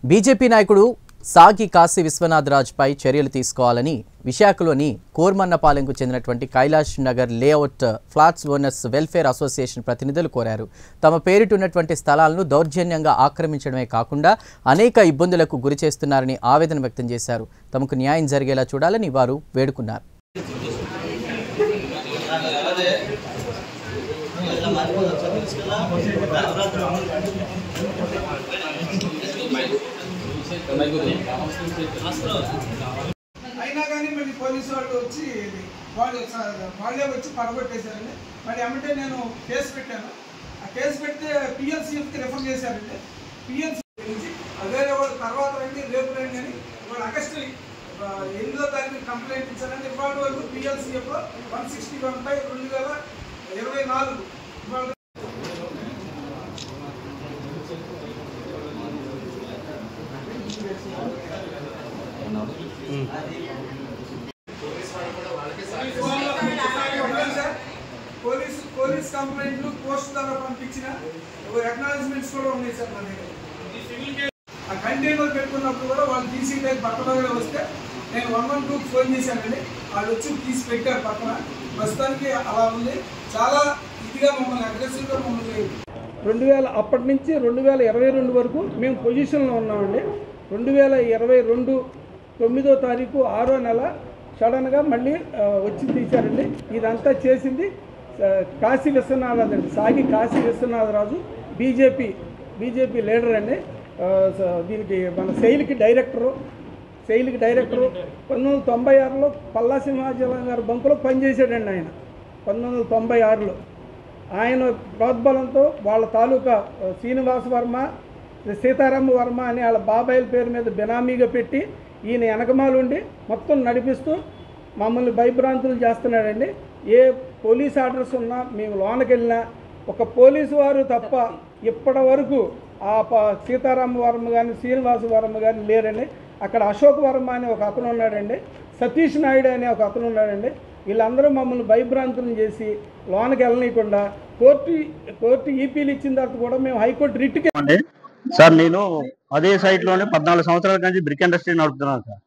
BJP నాయకుడు సాగి కాశీ విశ్వనాథరాజ్పై చర్యలు తీసుకోవాలని విశాఖలోని కోర్మన్నపాలెంకు చెందినటువంటి Kailash Nagar layout flats owners welfare association ప్రతినిధులు కోరారు. తమ పేరిటున్నటువంటి స్థలాలను దౌర్జన్యంగా ఆక్రమించడమే కాకుండా అనేక ఇబ్బందులకు గురి చేస్తున్నారని ఆవేదన వ్యక్తం చేశారు. తమకు న్యాయం జరిగేలా చూడాలని వారు వేడుకున్నారు. అయినా కానీ మళ్ళీ పోలీసు వాళ్ళు వచ్చి వాళ్ళే వచ్చి పడగొట్టేశారండి. మరి ఏమంటే నేను కేసు పెట్టాను. ఆ కేసు పెడితే పిఎల్సీకి రిఫర్ చేశారండి. పిఎల్సీ నుంచి వేరే వాళ్ళు తర్వాత రండి రేపు రండి అని వాళ్ళు ఆగస్టు 8వ తారీఖు కంప్లైంట్ ఇచ్చారండి. ఇవాళ వరకు పిఎల్సీఎఫ్ 161/2024 ఇవాళ పోలీస్ కంప్లైంట్లు పోస్ట్ ద్వారా పంపించిన అక్నాలజ్మెంట్స్ కూడా ఉన్నాయి సార్. మన దగ్గర ఆ కంటైనర్ పెట్టుకున్నప్పుడు కూడా వాళ్ళు తీసి పక్కన వస్తే నేను 112కి ఫోన్ చేశానండి. వాళ్ళు వచ్చి తీసి పెట్టారు పక్కన. ప్రస్తుతానికి అలా ఉంది. చాలా ఇదిగా మమ్మల్ని అగ్రెసివ్గా మమ్మల్ని 2000 అప్పటి నుంచి 2022 వరకు మేము పొజిషన్లో ఉన్నామండి. 2022 9వ తారీఖు 6వ నెల సడన్గా మళ్ళీ వచ్చి తీశారండి. ఇదంతా చేసింది కాశీ విశ్వనాథరాజు అండి. సాగి కాశీ విశ్వనాథరాజు బీజేపీ లీడర్ అండి. దీనికి మన శైలికి డైరెక్టరు 1996లో పల్లా సింహాచలం గారి బంకులో పనిచేశాడండి ఆయన. 1996లో ఆయన ప్రోద్బలంతో వాళ్ళ తాలూకా శ్రీనివాస వర్మ, సీతారామ వర్మ అని వాళ్ళ బాబాయిల పేరు మీద బినామీగా పెట్టి ఈయన వెనకమాలుండి మొత్తం నడిపిస్తూ మమ్మల్ని భయభ్రాంతులు చేస్తున్నాడండి. ఏ పోలీస్ ఆర్డర్స్ ఉన్నా మేము లోనకి వెళ్ళినా ఒక పోలీసు వారు తప్ప ఇప్పటి వరకు ఆ సీతారామ వర్మ కానీ శ్రీనివాస వర్మ కానీ లేరండి. అక్కడ అశోక్ వర్మ అని ఒక అతను ఉన్నాడండి, సతీష్ నాయుడు అనే ఒక అతను ఉన్నాడండి. వీళ్ళందరూ మమ్మల్ని భయభ్రాంతులను చేసి లోనకి వెళ్ళనీయకుండా కోర్టు ఈపీలు ఇచ్చిన తర్వాత కూడా మేము హైకోర్టు రిట్కి సార్. నేను అదే సైట్లోనే 14 సంవత్సరాల నుంచి బ్రిక్ ఇండస్ట్రీ నడుపుతున్నాను సార్.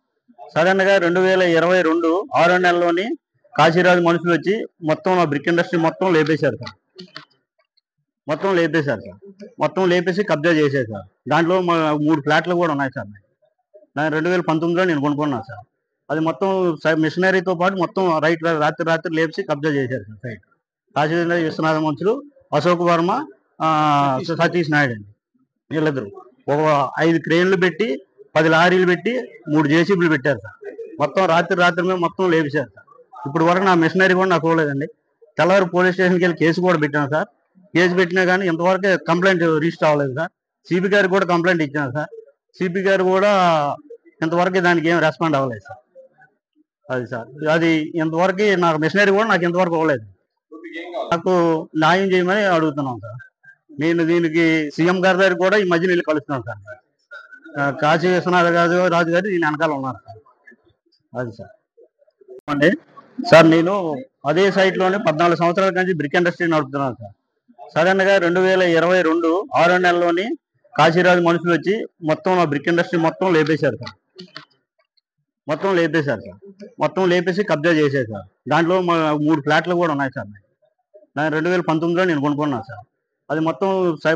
సడన్గా 2022 6వ నెలలోని కాశీరాజు మనుషులు వచ్చి మొత్తం ఆ బ్రిక్ ఇండస్ట్రీ మొత్తం లేపేశారు సార్. మొత్తం లేపేసి కబ్జా చేశారు సార్. దాంట్లో 3 ఫ్లాట్లు కూడా ఉన్నాయి సార్. నేను 2019లో నేను కొనుక్కున్నాను సార్. అది మొత్తం మిషనరీతో పాటు మొత్తం రాత్రి లేపేసి కబ్జా చేశారు సార్ సైట్. కాశీరాజు విశ్వనాథ మనుషులు అశోక్ వర్మ, సతీష్ నాయుడు అండి. వీళ్ళిద్దరు ఒక 5 క్రేన్లు పెట్టి 10 లారీలు పెట్టి 3 జేసీబీలు పెట్టారు సార్. మొత్తం రాత్రి మీద మొత్తం లేపేశారు సార్. ఇప్పుడు వరకు నా మిషనరీ కూడా నాకు ఇవ్వలేదండి. తెల్లవారు పోలీస్ స్టేషన్కి వెళ్ళి కేసు కూడా పెట్టాను సార్. కేసు పెట్టినా కానీ ఇంతవరకు కంప్లైంట్ రిజిస్టర్ అవ్వలేదు సార్. సిపి గారికి కూడా కంప్లైంట్ ఇచ్చాను సార్. సిపి గారు కూడా ఇంతవరకు దానికి ఏం రెస్పాండ్ అవ్వలేదు సార్. అది సార్, అది ఇంతవరకు నాకు మిషనరీ కూడా నాకు ఇంతవరకు ఇవ్వలేదు. నాకు న్యాయం చేయమని అడుగుతున్నాం సార్. నేను దీనికి సీఎం గారి దగ్గర కూడా ఈ మధ్య నీళ్ళు కలుస్తున్నాను సార్. కాశీ విశ్వనాథ రాజు గారు దీని వెనకాల ఉన్నారు సార్. అది సార్ అండి. సార్ నేను అదే సైట్లోనే 14 సంవత్సరాల నుంచి బ్రిక్ ఇండస్ట్రీ నడుపుతున్నాను సార్. సడన్గా 2022 6వ నెలలోని కాశీరాజు మనుషులు వచ్చి మొత్తం ఆ బ్రిక్ ఇండస్ట్రీ మొత్తం లేపేశారు సార్. మొత్తం లేపేసి కబ్జా చేశారు సార్. దాంట్లో 3 ఫ్లాట్లు కూడా ఉన్నాయి సార్. నేను 2019లో నేను కొనుక్కున్నాను సార్. అది మొత్తం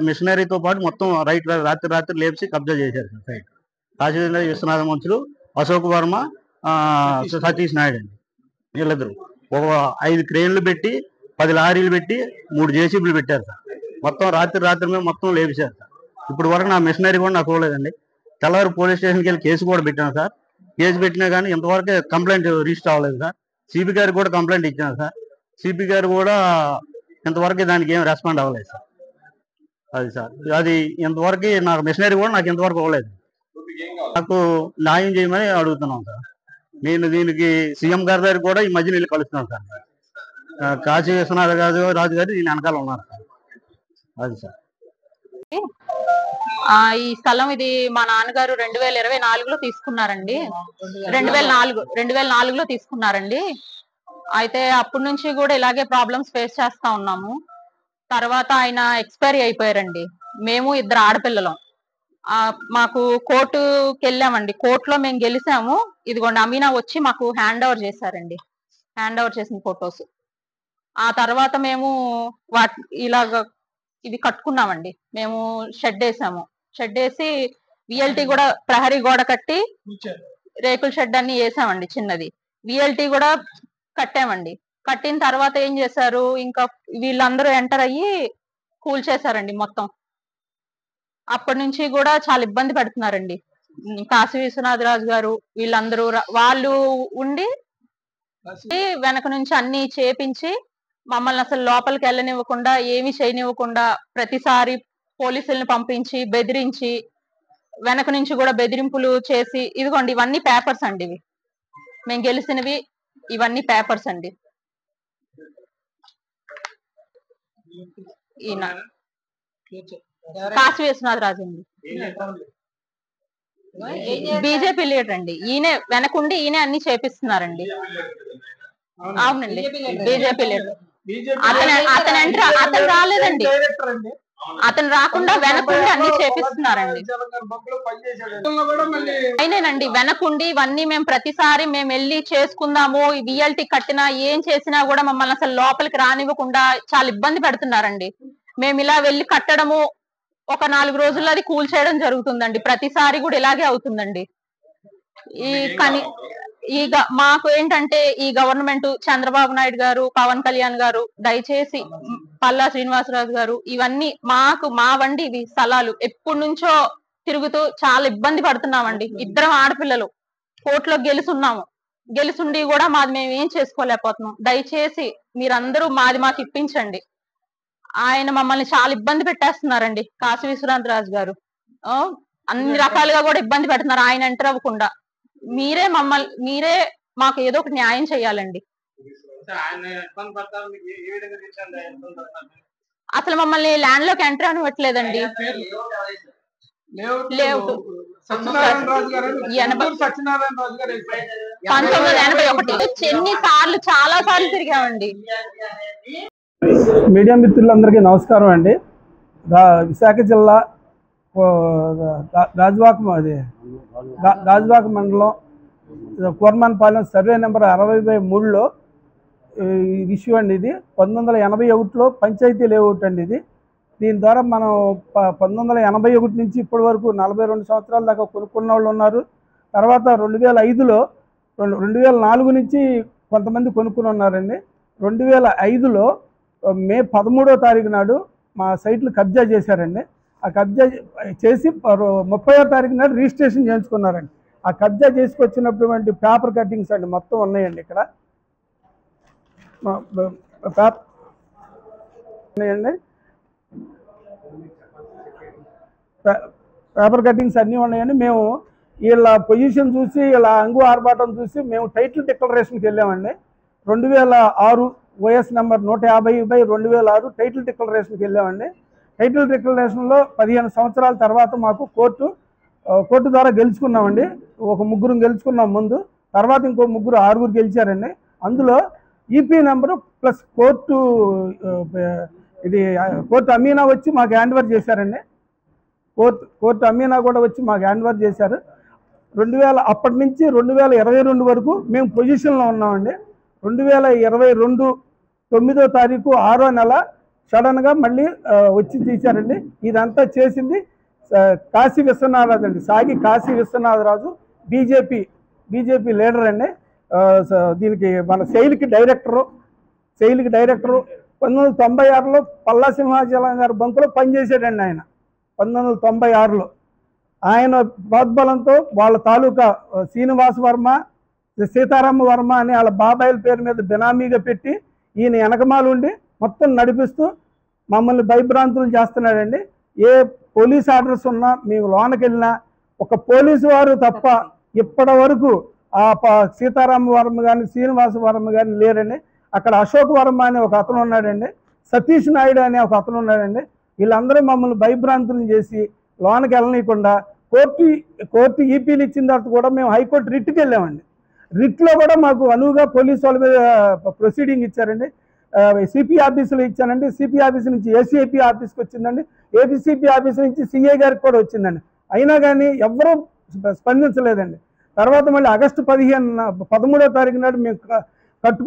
మిషనరీతో పాటు మొత్తం రాత్రి లేపేసి కబ్జా చేశారు సార్ సైట్. కాశీరాజు విశ్వనాథ మనుషులు అశోక్ వర్మ, సతీష్ నాయుడు అండి. వీళ్ళిద్దరు ఒక 5 క్రేన్లు పెట్టి 10 లారీలు పెట్టి 3 జేసీబీలు పెట్టారు సార్. మొత్తం రాత్రి మీద మొత్తం లేపేశారు సార్. ఇప్పుడు వరకు నా మిషనరీ కూడా నాకు ఇవ్వలేదండి. తెల్లవారు పోలీస్ స్టేషన్కి వెళ్ళి కేసు కూడా పెట్టాను సార్. కేసు పెట్టినా కానీ ఇంతవరకు కంప్లైంట్ రిజిస్టర్ అవ్వలేదు సార్. సిపి గారికి కూడా కంప్లైంట్ ఇచ్చాను సార్. సిపి గారు కూడా ఇంతవరకు దానికి ఏం రెస్పాండ్ అవ్వలేదు సార్. అది సార్, అది ఇంతవరకు నాకు మిషనరీ కూడా నాకు ఇంతవరకు ఇవ్వలేదు. నాకు న్యాయం చేయమని అడుగుతున్నాం సార్. నేను దీనికి సీఎం గారి దగ్గర కూడా ఈ మధ్య నీళ్ళు కలుస్తున్నాను సార్. కాశీ విశ్వనాథ రాజు గారు దీని వెనకాల ఉన్నారు సార్. అది సార్. ఈ స్థలం ఇది మా నాన్నగారు 2024లో తీసుకున్నారండి. 2004లో తీసుకున్నారండి. అయితే అప్పటి నుంచి కూడా ఇలాగే ప్రాబ్లమ్స్ ఫేస్ చేస్తా ఉన్నాము. తర్వాత ఆయన ఎక్స్పైరీ అయిపోయారండి. మేము 2 ఆడపిల్లలం. మాకు కోర్టుకి వెళ్ళామండి. కోర్టులో మేము గెలిచాము. ఇదిగోండి అమీనా వచ్చి మాకు హ్యాండ్ ఓవర్ చేశారండి. హ్యాండ్ ఓవర్ చేసిన ఫొటోస్. ఆ తర్వాత మేము ఇలాగ ఇది కట్టుకున్నామండి. మేము షెడ్ వేసాము. షెడ్ వేసి విఎల్టీ కూడా ప్రహరీ గోడ కట్టి రేకుల షెడ్ అన్ని వేసామండి చిన్నది. విఎల్టీ కూడా కట్టామండి. కట్టిన తర్వాత ఏం చేశారు, ఇంకా వీళ్ళందరూ ఎంటర్ అయ్యి కూల్చేశారండి మొత్తం. అప్పటి నుంచి కూడా చాలా ఇబ్బంది పెడుతున్నారండి. కాశీ విశ్వనాథరాజు గారు వీళ్ళందరూ వాళ్ళు ఉండి వెనక నుంచి అన్ని చేపించి మమ్మల్ని అసలు లోపలికి వెళ్ళనివ్వకుండా, ఏమి చేయనివ్వకుండా, ప్రతిసారి పోలీసుల్ని పంపించి బెదిరించి, వెనక నుంచి కూడా బెదిరింపులు చేసి, ఇదిగోండి ఇవన్నీ పేపర్స్ అండి. ఇవి మేము గెలిచినవి, ఇవన్నీ పేపర్స్ అండి. ఈయన కాశీ విశ్వనాథరాజు అండి, బీజేపీ లీడర్ అండి. ఈయనే వెనకుండి ఈయనే అన్ని చేపిస్తున్నారండి. అవునండి, బీజేపీ లీడర్. అతను రాలేదండి, అతను రాకుండా వెనకుండి అన్ని చేపిస్తున్నారండి. అయినేనండి వెనకుండి ఇవన్నీ మేము ప్రతిసారి మేము వెళ్ళి చేసుకుందాము, విఎల్టీ కట్టినా ఏం చేసినా కూడా మమ్మల్ని అసలు లోపలికి రానివ్వకుండా చాలా ఇబ్బంది పెడుతున్నారండి. మేము ఇలా వెళ్ళి కట్టడము, ఒక 4 రోజుల్లో అది కూల్ చేయడం జరుగుతుందండి. ప్రతిసారి కూడా ఇలాగే అవుతుందండి. మాకు ఏంటంటే ఈ గవర్నమెంట్, చంద్రబాబు నాయుడు గారు, పవన్ కళ్యాణ్ గారు, దయచేసి పల్లా శ్రీనివాసరాజు గారు, ఇవన్నీ మా వండి ఇవి స్థలాలు ఎప్పటి నుంచో తిరుగుతూ చాలా ఇబ్బంది పడుతున్నామండి. ఇద్దరం ఆడపిల్లలు కోర్టులో గెలుసుండి కూడా మాది మేము ఏం చేసుకోలేకపోతున్నాం. దయచేసి మీరందరూ మాది మాకు ఇప్పించండి. ఆయన మమ్మల్ని చాలా ఇబ్బంది పెట్టేస్తున్నారండి. కాశీ విశ్వనాథరాజు గారు అన్ని రకాలుగా కూడా ఇబ్బంది పెడుతున్నారు. ఆయన ఎంటర్ అవ్వకుండా మీరే మాకు ఏదో ఒక న్యాయం చేయాలండి. అసలు మమ్మల్ని ల్యాండ్ లోకి ఎంటర్ అనివ్వట్లేదండి. లేఅవుట్ 1981 ఎన్నిసార్లు, చాలా సార్లు తిరిగామండి. మీడియా మిత్రులందరికీ నమస్కారం అండి. విశాఖ జిల్లా గాజువాక మండలం కోర్మన్పాలెం సర్వే నెంబర్ 60/3లో ఈ ఇష్యూ అండి. ఇది 1981లో పంచాయతీ లేఅవుట్ అండి. దీని ద్వారా మనం 1981 నుంచి ఇప్పటి వరకు 42 సంవత్సరాల దాకా కొనుక్కున్న వాళ్ళు ఉన్నారు. తర్వాత 2004 నుంచి కొంతమంది కొనుక్కుని ఉన్నారండి. 2005లో మే 13వ తారీఖు నాడు మా సైట్లు కబ్జా చేశారండి. ఆ కబ్జా చేసి 30వ తారీఖు నాడు రిజిస్ట్రేషన్ చేయించుకున్నారండి. ఆ కబ్జా చేసుకొచ్చినటువంటి పేపర్ కట్టింగ్స్ అండి మొత్తం ఉన్నాయండి. ఇక్కడ ఉన్నాయండి, పేపర్ కట్టింగ్స్ అన్నీ ఉన్నాయండి. మేము వీళ్ళ పొజిషన్ చూసి, వీళ్ళ అంగు ఆర్భాటం చూసి మేము టైటిల్ డిక్లరేషన్కి వెళ్ళామండి. 2006 ఓఎస్ నెంబర్ 150/2006 టైటిల్ డిక్లరేషన్కి వెళ్ళామండి. టైటిల్ డిక్లరేషన్లో 15 సంవత్సరాల తర్వాత మాకు కోర్టు ద్వారా గెలుచుకున్నామండి. ఒక ముగ్గురు గెలుచుకున్నాం ముందు, తర్వాత ఇంకో ముగ్గురు 6 గెలిచారండి. అందులో ఈపీ నెంబరు ప్లస్ కోర్టు అమీనా వచ్చి మాకు హ్యాండ్ ఓవర్ చేశారండి. కోర్టు అమీనా కూడా వచ్చి మాకు హ్యాండ్ ఓవర్ చేశారు. అప్పటి నుంచి 2022 వరకు మేము పొజిషన్లో ఉన్నామండి. 2022 9వ తారీఖు 6వ నెల సడన్గా మళ్ళీ వచ్చి తీశారండి. ఇదంతా చేసింది కాశీ విశ్వనాథరాజు అండి. సాగి కాశీ విశ్వనాథరాజు బీజేపీ లీడర్ అండి. దీనికి మన శైలికి డైరెక్టరు 1996లో పల్లా సింహాచలం గారి బంకులో పనిచేసాడండి ఆయన. 1996లో ఆయన ప్రోద్బలంతో వాళ్ళ తాలూకా శ్రీనివాస వర్మ, సీతారామ వర్మ అని వాళ్ళ బాబాయిల పేరు మీద బినామీగా పెట్టి ఈయన వెనకమాలు ఉండి మొత్తం నడిపిస్తూ మమ్మల్ని భయభ్రాంతులు చేస్తున్నాడండి. ఏ పోలీస్ ఆర్డర్స్ ఉన్నా మేము లోనకి వెళ్ళినా ఒక పోలీసు వారు తప్ప ఇప్పటి వరకు ఆ సీతారామ వర్మ కానీ శ్రీనివాస వర్మ కానీ లేరండి. అక్కడ అశోక్ వర్మ అనే ఒక అతను ఉన్నాడండి, సతీష్ నాయుడు అనే ఒక అతను ఉన్నాడండి. వీళ్ళందరూ మమ్మల్ని భయభ్రాంతులను చేసి లోనకి వెళ్ళనీయకుండా కోర్టు ఈపీలు ఇచ్చిన తర్వాత కూడా మేము హైకోర్టు రిట్కి వెళ్ళామండి. రిట్లో కూడా మాకు అనువుగా పోలీసు వాళ్ళ మీద ప్రొసీడింగ్ ఇచ్చారండి. సిపి ఆఫీసులో ఇచ్చానండి. సిపి ఆఫీస్ నుంచి ఏసీఐపీ ఆఫీస్కి వచ్చిందండి. ఏపీసీపీ ఆఫీస్ నుంచి సిఐ గారికి కూడా వచ్చిందండి. అయినా కానీ ఎవ్వరూ స్పందించలేదండి. తర్వాత మళ్ళీ ఆగస్టు 13వ తారీఖు నాడు మేము కట్టు